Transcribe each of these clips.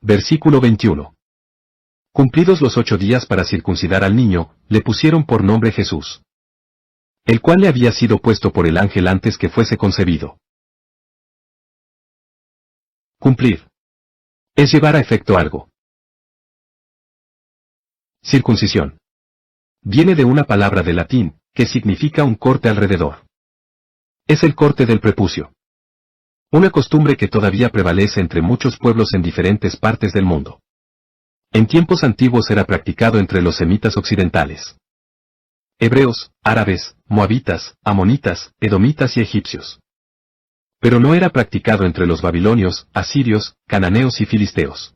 Versículo 21. Cumplidos los 8 días para circuncidar al niño, le pusieron por nombre Jesús, el cual le había sido puesto por el ángel antes que fuese concebido. Cumplir. Es llevar a efecto algo. Circuncisión. Viene de una palabra de latín, que significa un corte alrededor. Es el corte del prepucio. Una costumbre que todavía prevalece entre muchos pueblos en diferentes partes del mundo. En tiempos antiguos era practicado entre los semitas occidentales. Hebreos, árabes, moabitas, amonitas, edomitas y egipcios. Pero no era practicado entre los babilonios, asirios, cananeos y filisteos.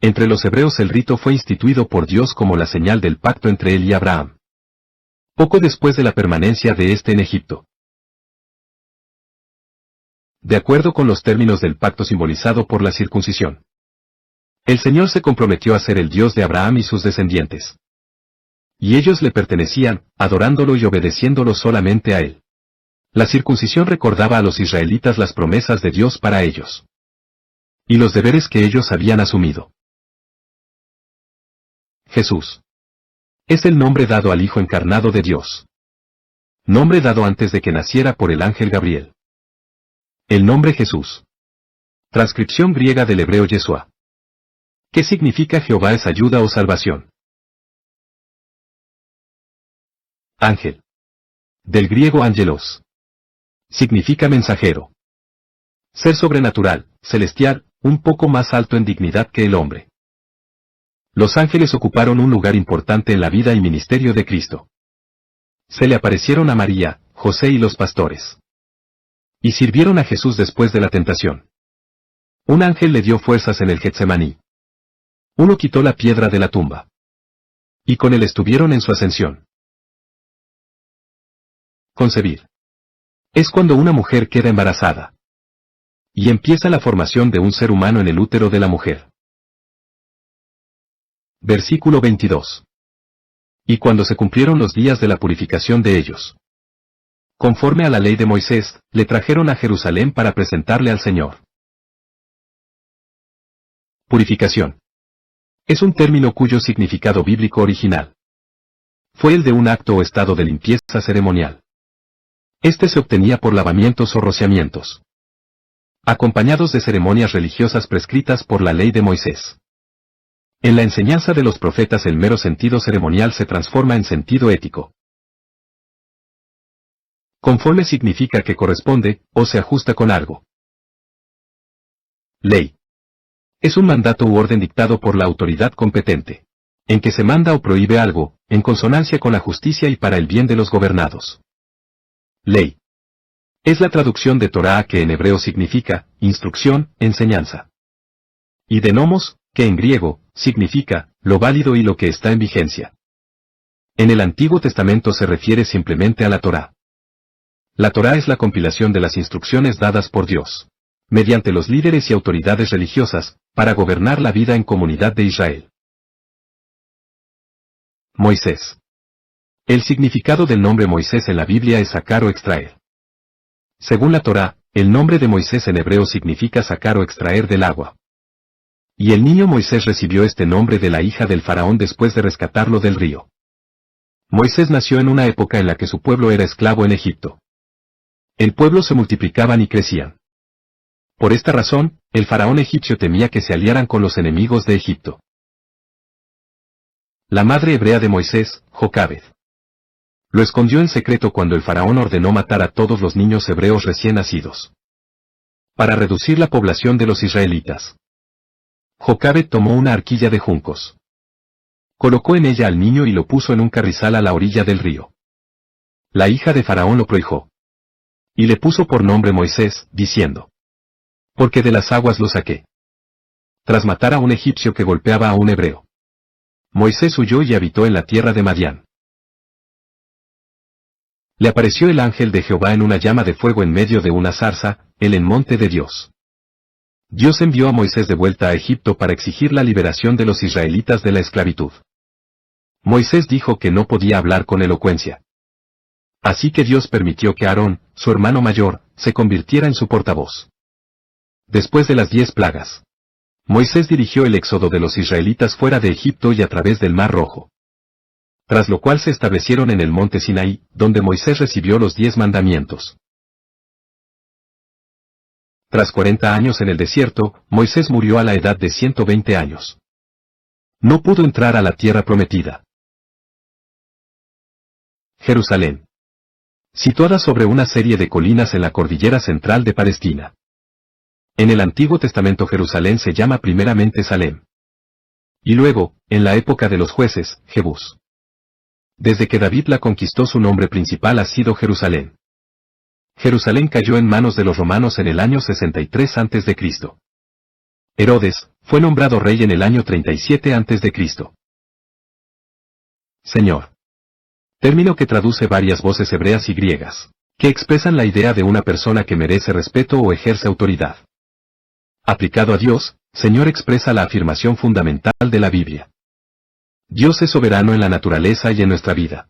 Entre los hebreos el rito fue instituido por Dios como la señal del pacto entre él y Abraham. Poco después de la permanencia de éste en Egipto. De acuerdo con los términos del pacto simbolizado por la circuncisión. El Señor se comprometió a ser el Dios de Abraham y sus descendientes. Y ellos le pertenecían, adorándolo y obedeciéndolo solamente a él. La circuncisión recordaba a los israelitas las promesas de Dios para ellos. Y los deberes que ellos habían asumido. Jesús. Es el nombre dado al Hijo encarnado de Dios. Nombre dado antes de que naciera por el ángel Gabriel. El nombre Jesús. Transcripción griega del hebreo Yeshua. ¿Qué significa Jehová es ayuda o salvación? Ángel. Del griego angelos. Significa mensajero. Ser sobrenatural, celestial, un poco más alto en dignidad que el hombre. Los ángeles ocuparon un lugar importante en la vida y ministerio de Cristo. Se le aparecieron a María, José y los pastores. Y sirvieron a Jesús después de la tentación. Un ángel le dio fuerzas en el Getsemaní. Uno quitó la piedra de la tumba. Y con él estuvieron en su ascensión. Concebir. Es cuando una mujer queda embarazada. Y empieza la formación de un ser humano en el útero de la mujer. Versículo 22. Y cuando se cumplieron los días de la purificación de ellos, conforme a la ley de Moisés, le trajeron a Jerusalén para presentarle al Señor. Purificación. Es un término cuyo significado bíblico original fue el de un acto o estado de limpieza ceremonial. Este se obtenía por lavamientos o rociamientos, acompañados de ceremonias religiosas prescritas por la ley de Moisés. En la enseñanza de los profetas el mero sentido ceremonial se transforma en sentido ético. Conforme significa que corresponde, o se ajusta con algo. Ley. Es un mandato u orden dictado por la autoridad competente, en que se manda o prohíbe algo, en consonancia con la justicia y para el bien de los gobernados. Ley. Es la traducción de Torá que en hebreo significa, instrucción, enseñanza. Y de nomos, que en griego, significa, lo válido y lo que está en vigencia. En el Antiguo Testamento se refiere simplemente a la Torá. La Torá es la compilación de las instrucciones dadas por Dios, mediante los líderes y autoridades religiosas, para gobernar la vida en comunidad de Israel. Moisés. El significado del nombre Moisés en la Biblia es sacar o extraer. Según la Torá, el nombre de Moisés en hebreo significa sacar o extraer del agua. Y el niño Moisés recibió este nombre de la hija del faraón después de rescatarlo del río. Moisés nació en una época en la que su pueblo era esclavo en Egipto. El pueblo se multiplicaban y crecían. Por esta razón, el faraón egipcio temía que se aliaran con los enemigos de Egipto. La madre hebrea de Moisés, Jocabed, lo escondió en secreto cuando el faraón ordenó matar a todos los niños hebreos recién nacidos, para reducir la población de los israelitas. Jocabed tomó una arquilla de juncos, colocó en ella al niño y lo puso en un carrizal a la orilla del río. La hija de faraón lo prohijó, y le puso por nombre Moisés, diciendo: porque de las aguas lo saqué. Tras matar a un egipcio que golpeaba a un hebreo, Moisés huyó y habitó en la tierra de Madián. Le apareció el ángel de Jehová en una llama de fuego en medio de una zarza, el en monte de Dios. Dios envió a Moisés de vuelta a Egipto para exigir la liberación de los israelitas de la esclavitud. Moisés dijo que no podía hablar con elocuencia. Así que Dios permitió que Aarón, su hermano mayor, se convirtiera en su portavoz. Después de las 10 plagas, Moisés dirigió el éxodo de los israelitas fuera de Egipto y a través del Mar Rojo. Tras lo cual se establecieron en el monte Sinaí, donde Moisés recibió los 10 mandamientos. Tras 40 años en el desierto, Moisés murió a la edad de 120 años. No pudo entrar a la tierra prometida. Jerusalén. Situada sobre una serie de colinas en la cordillera central de Palestina. En el Antiguo Testamento Jerusalén se llama primeramente Salem. Y luego, en la época de los jueces, Jebús. Desde que David la conquistó su nombre principal ha sido Jerusalén. Jerusalén cayó en manos de los romanos en el año 63 a.C. Herodes fue nombrado rey en el año 37 a.C. Señor. Término que traduce varias voces hebreas y griegas, que expresan la idea de una persona que merece respeto o ejerce autoridad. Aplicado a Dios, Señor expresa la afirmación fundamental de la Biblia. Dios es soberano en la naturaleza y en nuestra vida.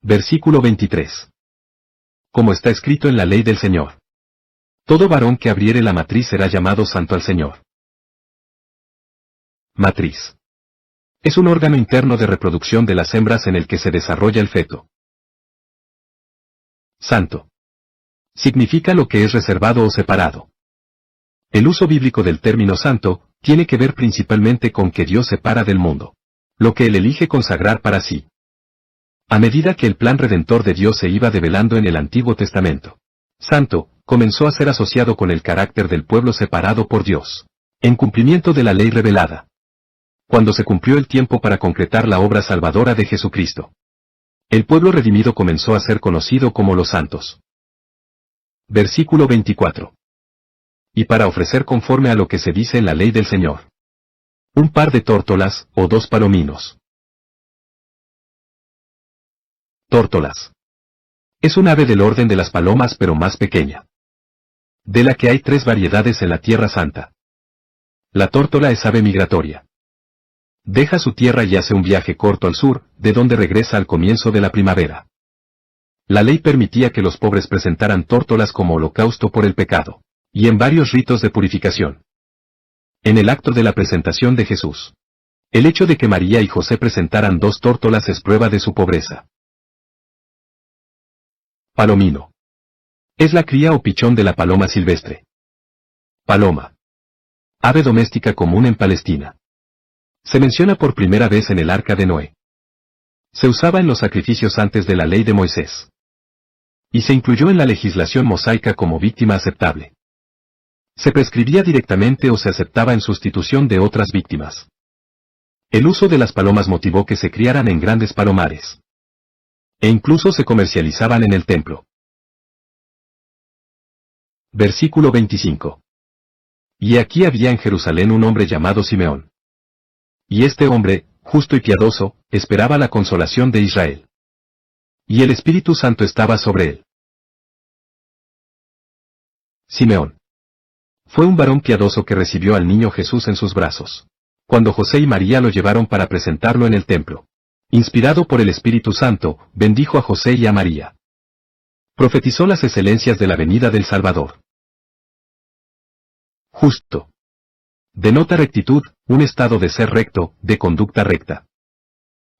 Versículo 23. Como está escrito en la ley del Señor. Todo varón que abriere la matriz será llamado santo al Señor. Matriz. Es un órgano interno de reproducción de las hembras en el que se desarrolla el feto. Santo. Significa lo que es reservado o separado. El uso bíblico del término santo tiene que ver principalmente con que Dios separa del mundo lo que Él elige consagrar para sí. A medida que el plan redentor de Dios se iba develando en el Antiguo Testamento, santo comenzó a ser asociado con el carácter del pueblo separado por Dios, en cumplimiento de la ley revelada. Cuando se cumplió el tiempo para concretar la obra salvadora de Jesucristo, el pueblo redimido comenzó a ser conocido como los santos. Versículo 24. Y para ofrecer conforme a lo que se dice en la ley del Señor. Un par de tórtolas, o 2 palominos. Tórtolas. Es un ave del orden de las palomas pero más pequeña. De la que hay 3 variedades en la Tierra Santa. La tórtola es ave migratoria. Deja su tierra y hace un viaje corto al sur, de donde regresa al comienzo de la primavera. La ley permitía que los pobres presentaran tórtolas como holocausto por el pecado, y en varios ritos de purificación. En el acto de la presentación de Jesús, el hecho de que María y José presentaran 2 tórtolas es prueba de su pobreza. Palomino. Es la cría o pichón de la paloma silvestre. Paloma. Ave doméstica común en Palestina. Se menciona por primera vez en el Arca de Noé. Se usaba en los sacrificios antes de la ley de Moisés. Y se incluyó en la legislación mosaica como víctima aceptable. Se prescribía directamente o se aceptaba en sustitución de otras víctimas. El uso de las palomas motivó que se criaran en grandes palomares. E incluso se comercializaban en el templo. Versículo 25. Y aquí había en Jerusalén un hombre llamado Simeón. Y este hombre, justo y piadoso, esperaba la consolación de Israel. Y el Espíritu Santo estaba sobre él. Simeón. Fue un varón piadoso que recibió al niño Jesús en sus brazos, cuando José y María lo llevaron para presentarlo en el templo. Inspirado por el Espíritu Santo, bendijo a José y a María. Profetizó las excelencias de la venida del Salvador. Justo. Denota rectitud, un estado de ser recto, de conducta recta.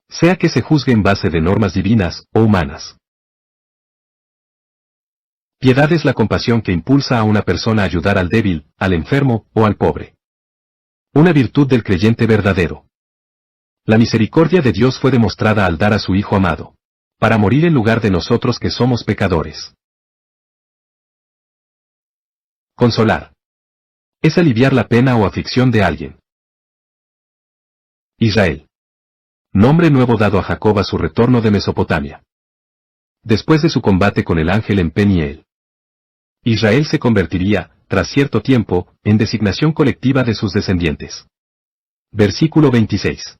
Sea que se juzgue en base de normas divinas o humanas. Piedad es la compasión que impulsa a una persona a ayudar al débil, al enfermo o al pobre. Una virtud del creyente verdadero. La misericordia de Dios fue demostrada al dar a su Hijo amado, para morir en lugar de nosotros que somos pecadores. Consolar. Es aliviar la pena o aflicción de alguien. Israel. Nombre nuevo dado a Jacob a su retorno de Mesopotamia. Después de su combate con el ángel en Peniel. Israel se convertiría, tras cierto tiempo, en designación colectiva de sus descendientes. Versículo 26.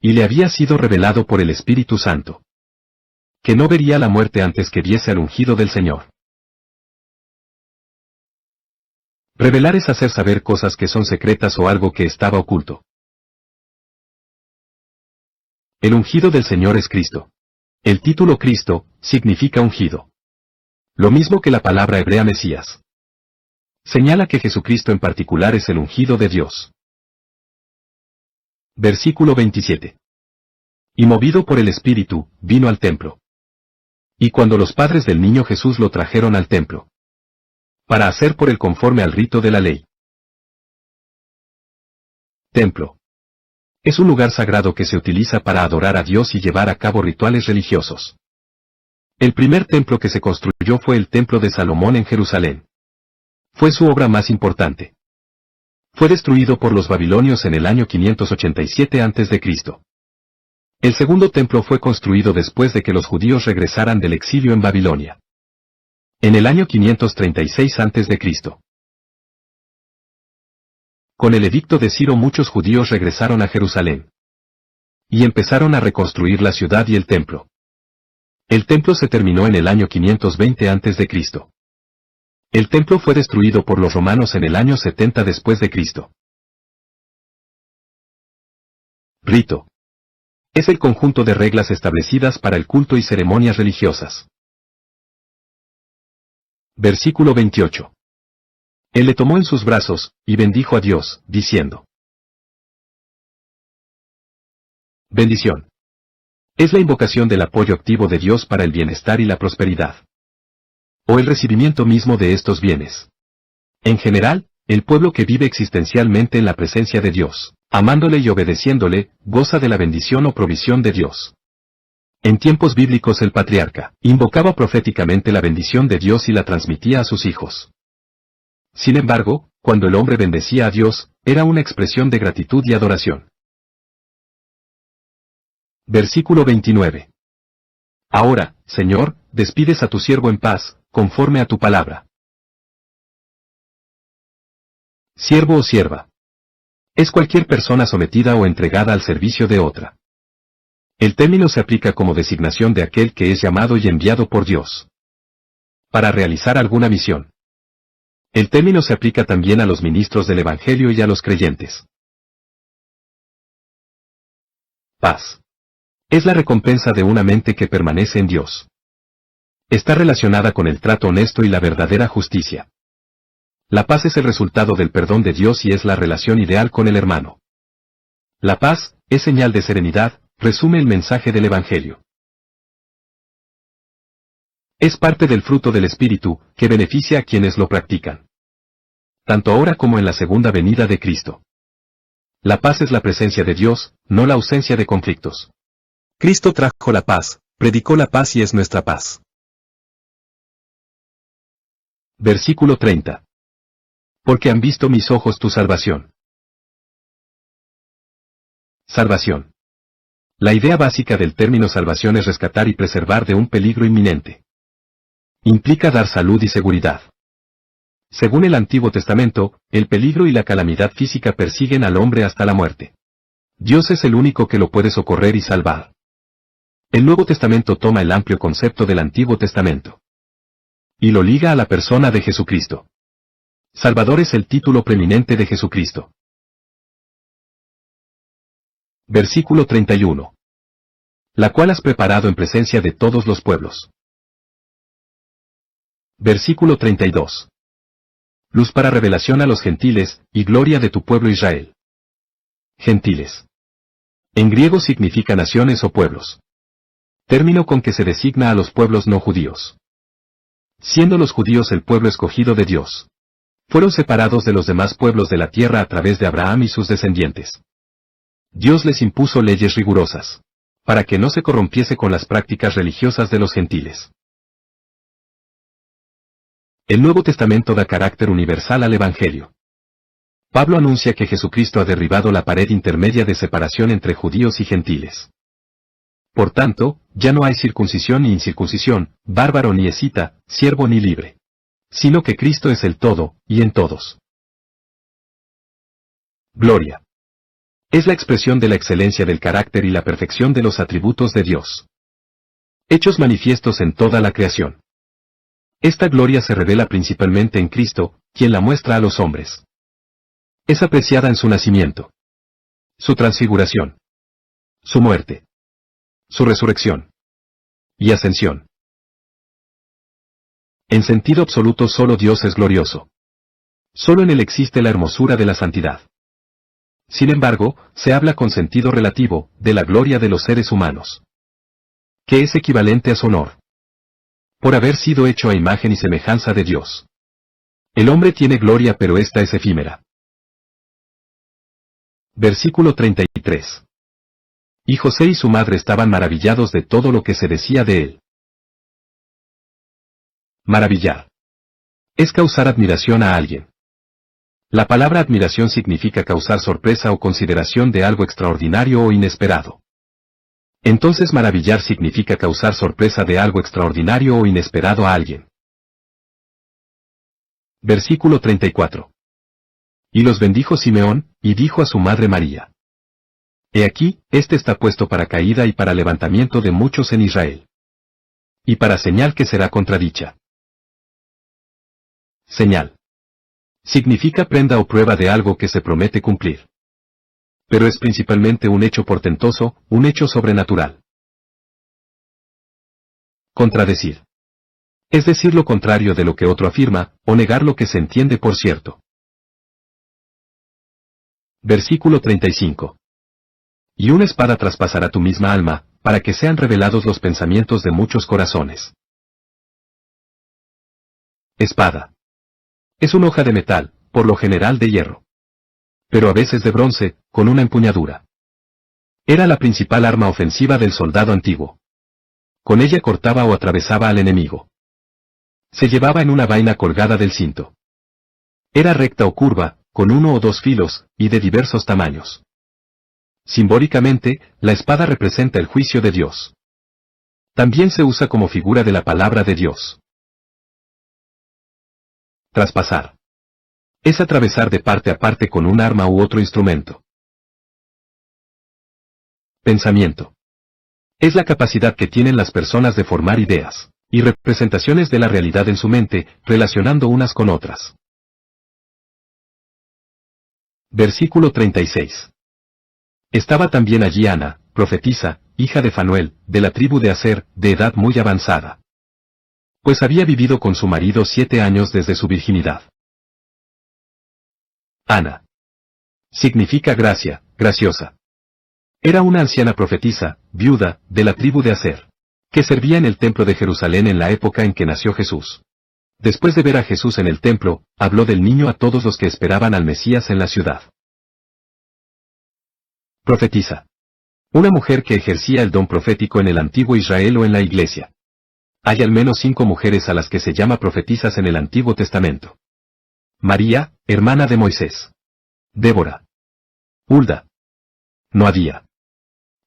Y le había sido revelado por el Espíritu Santo, que no vería la muerte antes que viese al ungido del Señor. Revelar es hacer saber cosas que son secretas o algo que estaba oculto. El ungido del Señor es Cristo. El título Cristo significa ungido. Lo mismo que la palabra hebrea Mesías. Señala que Jesucristo en particular es el ungido de Dios. Versículo 27. Y movido por el Espíritu, vino al templo. Y cuando los padres del niño Jesús lo trajeron al templo, para hacer por él conforme al rito de la ley. Templo. Es un lugar sagrado que se utiliza para adorar a Dios y llevar a cabo rituales religiosos. El primer templo que se construyó fue el Templo de Salomón en Jerusalén. Fue su obra más importante. Fue destruido por los babilonios en el año 587 a.C. El segundo templo fue construido después de que los judíos regresaran del exilio en Babilonia. En el año 536 a.C. Con el edicto de Ciro muchos judíos regresaron a Jerusalén. Y empezaron a reconstruir la ciudad y el templo. El templo se terminó en el año 520 a.C. El templo fue destruido por los romanos en el año 70 después de Cristo. Rito. Es el conjunto de reglas establecidas para el culto y ceremonias religiosas. Versículo 28. Él le tomó en sus brazos, y bendijo a Dios, diciendo. Bendición. Es la invocación del apoyo activo de Dios para el bienestar y la prosperidad. O el recibimiento mismo de estos bienes. En general, el pueblo que vive existencialmente en la presencia de Dios, amándole y obedeciéndole, goza de la bendición o provisión de Dios. En tiempos bíblicos el patriarca invocaba proféticamente la bendición de Dios y la transmitía a sus hijos. Sin embargo, cuando el hombre bendecía a Dios, era una expresión de gratitud y adoración. Versículo 29. Ahora, Señor, despides a tu siervo en paz, conforme a tu palabra. Siervo o sierva. Es cualquier persona sometida o entregada al servicio de otra. El término se aplica como designación de aquel que es llamado y enviado por Dios para realizar alguna misión. El término se aplica también a los ministros del Evangelio y a los creyentes. Paz. Es la recompensa de una mente que permanece en Dios. Está relacionada con el trato honesto y la verdadera justicia. La paz es el resultado del perdón de Dios y es la relación ideal con el hermano. La paz, es señal de serenidad, resume el mensaje del Evangelio. Es parte del fruto del Espíritu, que beneficia a quienes lo practican. Tanto ahora como en la segunda venida de Cristo. La paz es la presencia de Dios, no la ausencia de conflictos. Cristo trajo la paz, predicó la paz y es nuestra paz. Versículo 30. Porque han visto mis ojos tu salvación. Salvación. La idea básica del término salvación es rescatar y preservar de un peligro inminente. Implica dar salud y seguridad. Según el Antiguo Testamento, el peligro y la calamidad física persiguen al hombre hasta la muerte. Dios es el único que lo puede socorrer y salvar. El Nuevo Testamento toma el amplio concepto del Antiguo Testamento y lo liga a la persona de Jesucristo. Salvador es el título preeminente de Jesucristo. Versículo 31. La cual has preparado en presencia de todos los pueblos. Versículo 32. Luz para revelación a los gentiles, y gloria de tu pueblo Israel. Gentiles. En griego significa naciones o pueblos. Término con que se designa a los pueblos no judíos. Siendo los judíos el pueblo escogido de Dios. Fueron separados de los demás pueblos de la tierra a través de Abraham y sus descendientes. Dios les impuso leyes rigurosas, para que no se corrompiese con las prácticas religiosas de los gentiles. El Nuevo Testamento da carácter universal al Evangelio. Pablo anuncia que Jesucristo ha derribado la pared intermedia de separación entre judíos y gentiles. Por tanto, ya no hay circuncisión ni incircuncisión, bárbaro ni escita, siervo ni libre. Sino que Cristo es el todo, y en todos. Gloria. Es la expresión de la excelencia del carácter y la perfección de los atributos de Dios. Hechos manifiestos en toda la creación. Esta gloria se revela principalmente en Cristo, quien la muestra a los hombres. Es apreciada en su nacimiento, su transfiguración, su muerte, su resurrección y ascensión. En sentido absoluto solo Dios es glorioso. Solo en él existe la hermosura de la santidad. Sin embargo, se habla con sentido relativo, de la gloria de los seres humanos, que es equivalente a su honor, por haber sido hecho a imagen y semejanza de Dios. El hombre tiene gloria, pero esta es efímera. Versículo 33. Y José y su madre estaban maravillados de todo lo que se decía de él. Maravillar es causar admiración a alguien. La palabra admiración significa causar sorpresa o consideración de algo extraordinario o inesperado. Entonces maravillar significa causar sorpresa de algo extraordinario o inesperado a alguien. Versículo 34. Y los bendijo Simeón, y dijo a su madre María: He aquí, este está puesto para caída y para levantamiento de muchos en Israel, y para señal que será contradicha. Señal significa prenda o prueba de algo que se promete cumplir. Pero es principalmente un hecho portentoso, un hecho sobrenatural. Contradecir es decir lo contrario de lo que otro afirma, o negar lo que se entiende por cierto. Versículo 35. Y una espada traspasará tu misma alma, para que sean revelados los pensamientos de muchos corazones. Espada es una hoja de metal, por lo general de hierro, pero a veces de bronce, con una empuñadura. Era la principal arma ofensiva del soldado antiguo. Con ella cortaba o atravesaba al enemigo. Se llevaba en una vaina colgada del cinto. Era recta o curva, con uno o dos filos, y de diversos tamaños. Simbólicamente, la espada representa el juicio de Dios. También se usa como figura de la palabra de Dios. Traspasar es atravesar de parte a parte con un arma u otro instrumento. Pensamiento es la capacidad que tienen las personas de formar ideas y representaciones de la realidad en su mente, relacionando unas con otras. Versículo 36. Estaba también allí Ana, profetisa, hija de Fanuel, de la tribu de Aser, de edad muy avanzada, pues había vivido con su marido 7 años desde su virginidad. Ana significa gracia, graciosa. Era una anciana profetisa, viuda, de la tribu de Aser, que servía en el templo de Jerusalén en la época en que nació Jesús. Después de ver a Jesús en el templo, habló del niño a todos los que esperaban al Mesías en la ciudad. Profetisa. Una mujer que ejercía el don profético en el antiguo Israel o en la iglesia. Hay al menos 5 mujeres a las que se llama profetisas en el Antiguo Testamento. María, hermana de Moisés. Débora. Hulda. Noadía.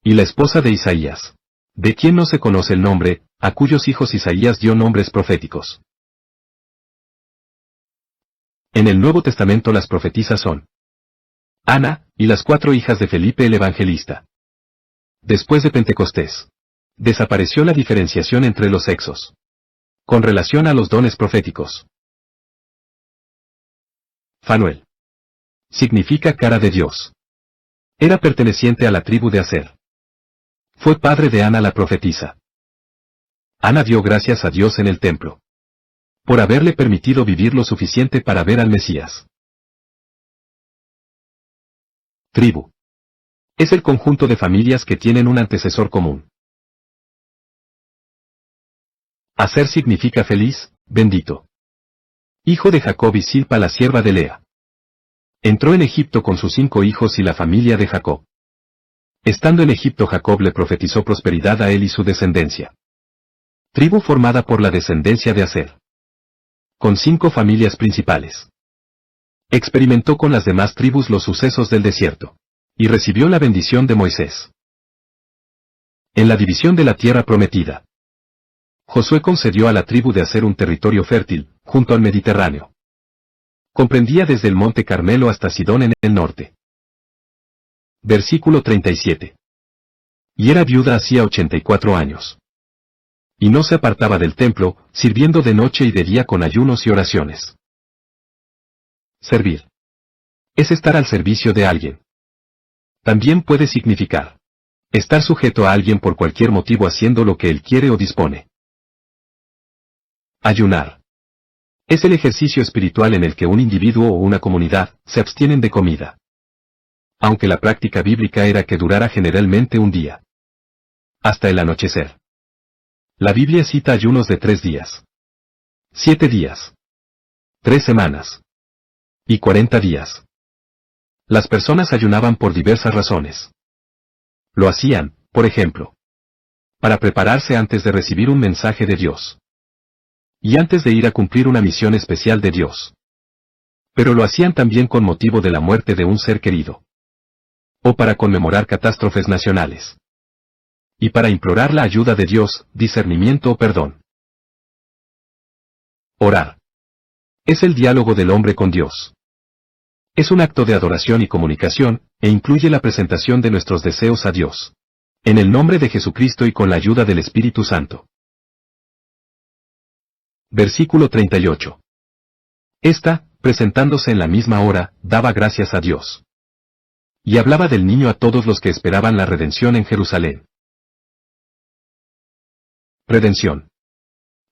Y la esposa de Isaías, de quien no se conoce el nombre, a cuyos hijos Isaías dio nombres proféticos. En el Nuevo Testamento las profetisas son Ana, y las 4 hijas de Felipe el Evangelista. Después de Pentecostés, desapareció la diferenciación entre los sexos, con relación a los dones proféticos. Fanuel significa cara de Dios. Era perteneciente a la tribu de Aser. Fue padre de Ana la profetisa. Ana dio gracias a Dios en el templo, por haberle permitido vivir lo suficiente para ver al Mesías. Tribu es el conjunto de familias que tienen un antecesor común. Aser significa feliz, bendito. Hijo de Jacob y Silpa la sierva de Lea. Entró en Egipto con sus 5 hijos y la familia de Jacob. Estando en Egipto, Jacob le profetizó prosperidad a él y su descendencia. Tribu formada por la descendencia de Aser, con 5 familias principales. Experimentó con las demás tribus los sucesos del desierto, y recibió la bendición de Moisés. En la división de la tierra prometida, Josué concedió a la tribu de Aser un territorio fértil, junto al Mediterráneo. Comprendía desde el monte Carmelo hasta Sidón en el norte. Versículo 37. Y era viuda hacía 84 años. Y no se apartaba del templo, sirviendo de noche y de día con ayunos y oraciones. Servir es estar al servicio de alguien. También puede significar estar sujeto a alguien por cualquier motivo haciendo lo que él quiere o dispone. Ayunar Es el ejercicio espiritual en el que un individuo o una comunidad se abstienen de comida. Aunque la práctica bíblica era que durara generalmente un día. Hasta el anochecer. La Biblia cita ayunos de 3 días. 7 días. 3 semanas. Y 40 días. Las personas ayunaban por diversas razones. Lo hacían, por ejemplo, para prepararse antes de recibir un mensaje de Dios. Y antes de ir a cumplir una misión especial de Dios. Pero lo hacían también con motivo de la muerte de un ser querido. O para conmemorar catástrofes nacionales. Y para implorar la ayuda de Dios, discernimiento o perdón. Orar. Es el diálogo del hombre con Dios. Es un acto de adoración y comunicación, e incluye la presentación de nuestros deseos a Dios. En el nombre de Jesucristo y con la ayuda del Espíritu Santo. Versículo 38. Esta, presentándose en la misma hora, daba gracias a Dios. Y hablaba del niño a todos los que esperaban la redención en Jerusalén. Redención.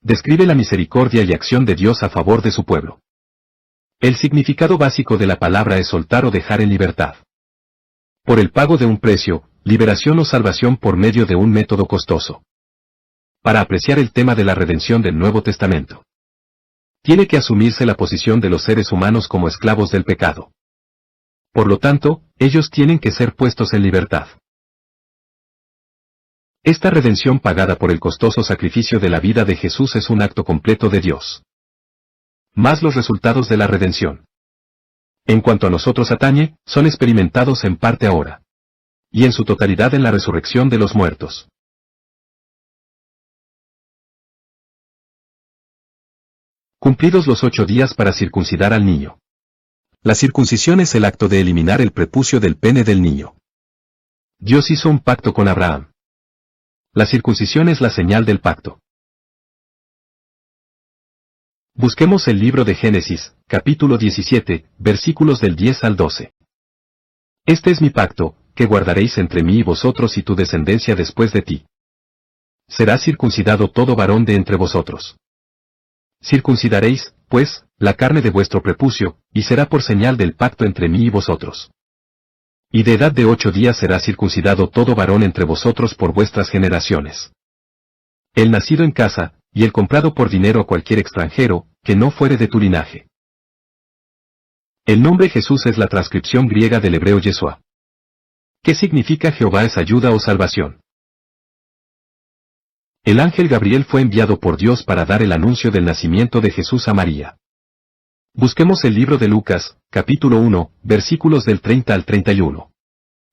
Describe la misericordia y acción de Dios a favor de su pueblo. El significado básico de la palabra es soltar o dejar en libertad. Por el pago de un precio, liberación o salvación por medio de un método costoso. Para apreciar el tema de la redención del Nuevo Testamento, tiene que asumirse la posición de los seres humanos como esclavos del pecado. Por lo tanto, ellos tienen que ser puestos en libertad. Esta redención pagada por el costoso sacrificio de la vida de Jesús es un acto completo de Dios. Más los resultados de la redención. En cuanto a nosotros atañe, son experimentados en parte ahora. Y en su totalidad en la resurrección de los muertos. Cumplidos los 8 días para circuncidar al niño. La circuncisión es el acto de eliminar el prepucio del pene del niño. Dios hizo un pacto con Abraham. La circuncisión es la señal del pacto. Busquemos el libro de Génesis, capítulo 17, versículos del 10 al 12. Este es mi pacto, que guardaréis entre mí y vosotros y tu descendencia después de ti. Será circuncidado todo varón de entre vosotros. Circuncidaréis, pues, la carne de vuestro prepucio, y será por señal del pacto entre mí y vosotros. Y de edad de 8 días será circuncidado todo varón entre vosotros por vuestras generaciones. El nacido en casa, y el comprado por dinero a cualquier extranjero, que no fuere de tu linaje. El nombre Jesús es la transcripción griega del hebreo Yeshua. ¿Qué significa Jehová es ayuda o salvación? El ángel Gabriel fue enviado por Dios para dar el anuncio del nacimiento de Jesús a María. Busquemos el libro de Lucas, capítulo 1, versículos del 30 al 31.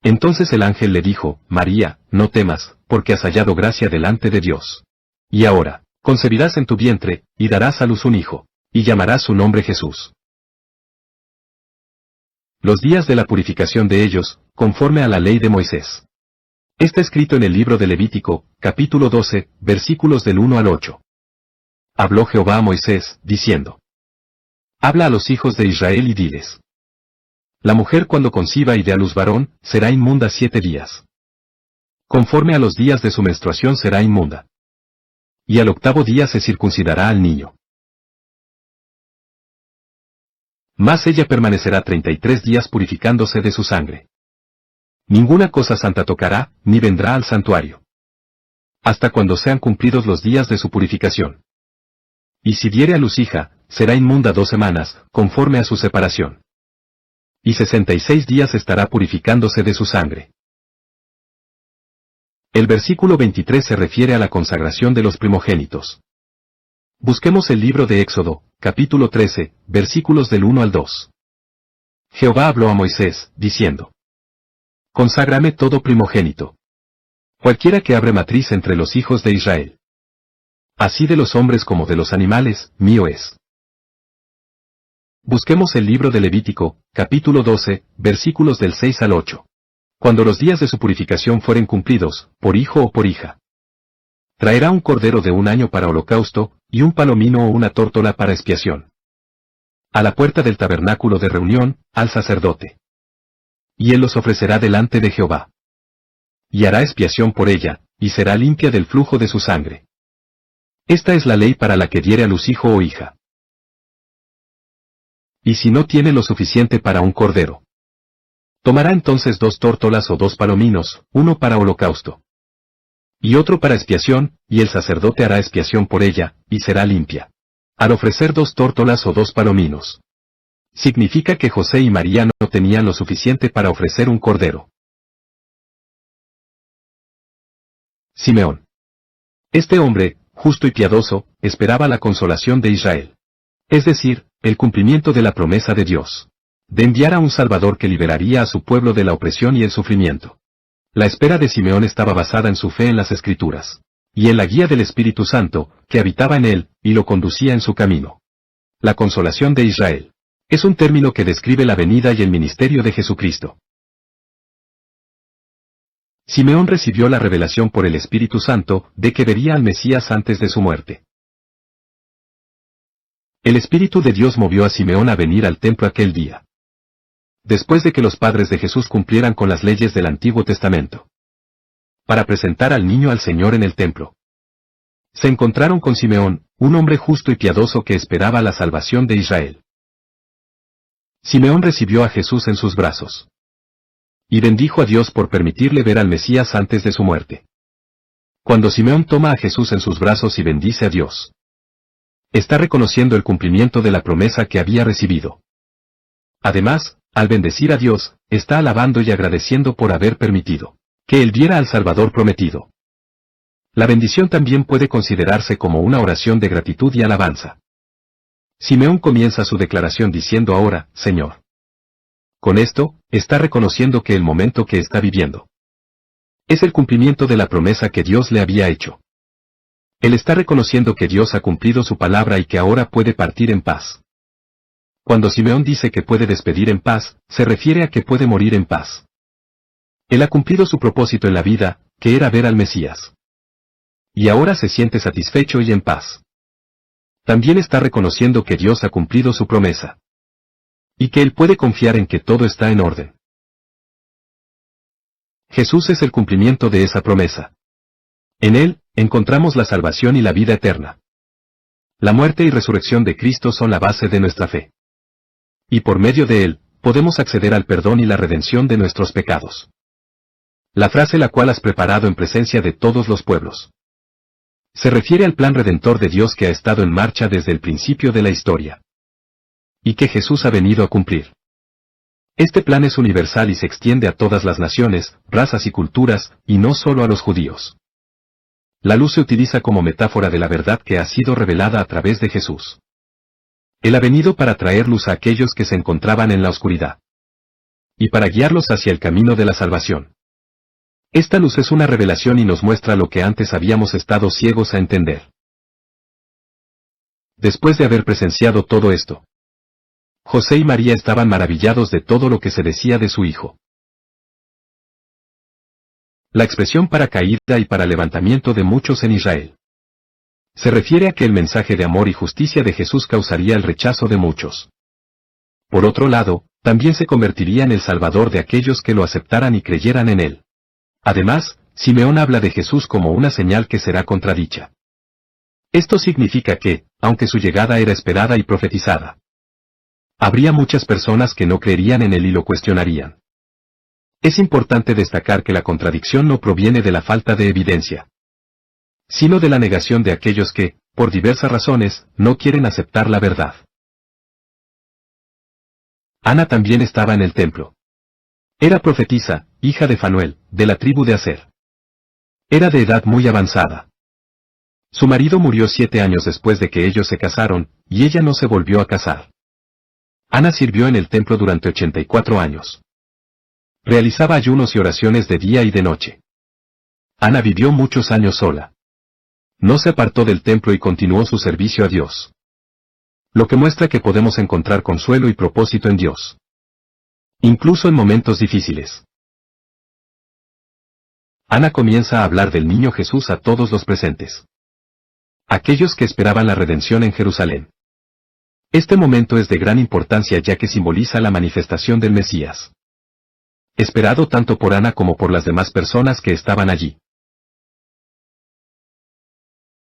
Entonces el ángel le dijo, María, no temas, porque has hallado gracia delante de Dios. Y ahora, concebirás en tu vientre, y darás a luz un hijo, y llamarás su nombre Jesús. Los días de la purificación de ellos, conforme a la ley de Moisés. Está escrito en el libro de Levítico, capítulo 12, versículos del 1 al 8. Habló Jehová a Moisés, diciendo. Habla a los hijos de Israel y diles. La mujer cuando conciba y dé a luz varón, será inmunda 7 días. Conforme a los días de su menstruación será inmunda. Y al 8º día se circuncidará al niño. Mas ella permanecerá 33 días purificándose de su sangre. Ninguna cosa santa tocará, ni vendrá al santuario. Hasta cuando sean cumplidos los días de su purificación. Y si diere a luz hija, será inmunda 2 semanas, conforme a su separación. Y 66 días estará purificándose de su sangre. El versículo 23 se refiere a la consagración de los primogénitos. Busquemos el libro de Éxodo, capítulo 13, versículos del 1 al 2. Jehová habló a Moisés, diciendo. Conságrame todo primogénito. Cualquiera que abre matriz entre los hijos de Israel. Así de los hombres como de los animales, mío es. Busquemos el libro de Levítico, capítulo 12, versículos del 6 al 8. Cuando los días de su purificación fueren cumplidos, por hijo o por hija. Traerá un cordero de 1 año para holocausto, y un palomino o una tórtola para expiación. A la puerta del tabernáculo de reunión, al sacerdote. Y él los ofrecerá delante de Jehová. Y hará expiación por ella, y será limpia del flujo de su sangre. Esta es la ley para la que diere a luz hijo o hija. Y si no tiene lo suficiente para un cordero, tomará entonces 2 tórtolas o 2 palominos, uno para holocausto y otro para expiación, y el sacerdote hará expiación por ella, y será limpia. Al ofrecer 2 tórtolas o 2 palominos, significa que José y María no tenían lo suficiente para ofrecer un cordero. Simeón. Este hombre, justo y piadoso, esperaba la consolación de Israel. Es decir, el cumplimiento de la promesa de Dios, de enviar a un Salvador que liberaría a su pueblo de la opresión y el sufrimiento. La espera de Simeón estaba basada en su fe en las Escrituras, y en la guía del Espíritu Santo, que habitaba en él, y lo conducía en su camino. La consolación de Israel es un término que describe la venida y el ministerio de Jesucristo. Simeón recibió la revelación por el Espíritu Santo de que vería al Mesías antes de su muerte. El Espíritu de Dios movió a Simeón a venir al templo aquel día, después de que los padres de Jesús cumplieran con las leyes del Antiguo Testamento, para presentar al niño al Señor en el templo. Se encontraron con Simeón, un hombre justo y piadoso que esperaba la salvación de Israel. Simeón recibió a Jesús en sus brazos y bendijo a Dios por permitirle ver al Mesías antes de su muerte. Cuando Simeón toma a Jesús en sus brazos y bendice a Dios, está reconociendo el cumplimiento de la promesa que había recibido. Además, al bendecir a Dios, está alabando y agradeciendo por haber permitido que él viera al Salvador prometido. La bendición también puede considerarse como una oración de gratitud y alabanza. Simeón comienza su declaración diciendo ahora, Señor. Con esto, está reconociendo que el momento que está viviendo es el cumplimiento de la promesa que Dios le había hecho. Él está reconociendo que Dios ha cumplido su palabra y que ahora puede partir en paz. Cuando Simeón dice que puede despedir en paz, se refiere a que puede morir en paz. Él ha cumplido su propósito en la vida, que era ver al Mesías. Y ahora se siente satisfecho y en paz. También está reconociendo que Dios ha cumplido su promesa. Y que él puede confiar en que todo está en orden. Jesús es el cumplimiento de esa promesa. En él, encontramos la salvación y la vida eterna. La muerte y resurrección de Cristo son la base de nuestra fe. Y por medio de él, podemos acceder al perdón y la redención de nuestros pecados. La frase la cual has preparado en presencia de todos los pueblos se refiere al plan redentor de Dios que ha estado en marcha desde el principio de la historia. Y que Jesús ha venido a cumplir. Este plan es universal y se extiende a todas las naciones, razas y culturas, y no solo a los judíos. La luz se utiliza como metáfora de la verdad que ha sido revelada a través de Jesús. Él ha venido para traer luz a aquellos que se encontraban en la oscuridad. Y para guiarlos hacia el camino de la salvación. Esta luz es una revelación y nos muestra lo que antes habíamos estado ciegos a entender. Después de haber presenciado todo esto, José y María estaban maravillados de todo lo que se decía de su hijo. La expresión para caída y para levantamiento de muchos en Israel se refiere a que el mensaje de amor y justicia de Jesús causaría el rechazo de muchos. Por otro lado, también se convertiría en el Salvador de aquellos que lo aceptaran y creyeran en él. Además, Simeón habla de Jesús como una señal que será contradicha. Esto significa que, aunque su llegada era esperada y profetizada, habría muchas personas que no creerían en él y lo cuestionarían. Es importante destacar que la contradicción no proviene de la falta de evidencia, sino de la negación de aquellos que, por diversas razones, no quieren aceptar la verdad. Ana también estaba en el templo. Era profetisa, hija de Fanuel, de la tribu de Aser. Era de edad muy avanzada. Su marido murió 7 años después de que ellos se casaron, y ella no se volvió a casar. Ana sirvió en el templo durante 84 años. Realizaba ayunos y oraciones de día y de noche. Ana vivió muchos años sola. No se apartó del templo y continuó su servicio a Dios. Lo que muestra que podemos encontrar consuelo y propósito en Dios. Incluso en momentos difíciles. Ana comienza a hablar del niño Jesús a todos los presentes. Aquellos que esperaban la redención en Jerusalén. Este momento es de gran importancia ya que simboliza la manifestación del Mesías. Esperado tanto por Ana como por las demás personas que estaban allí.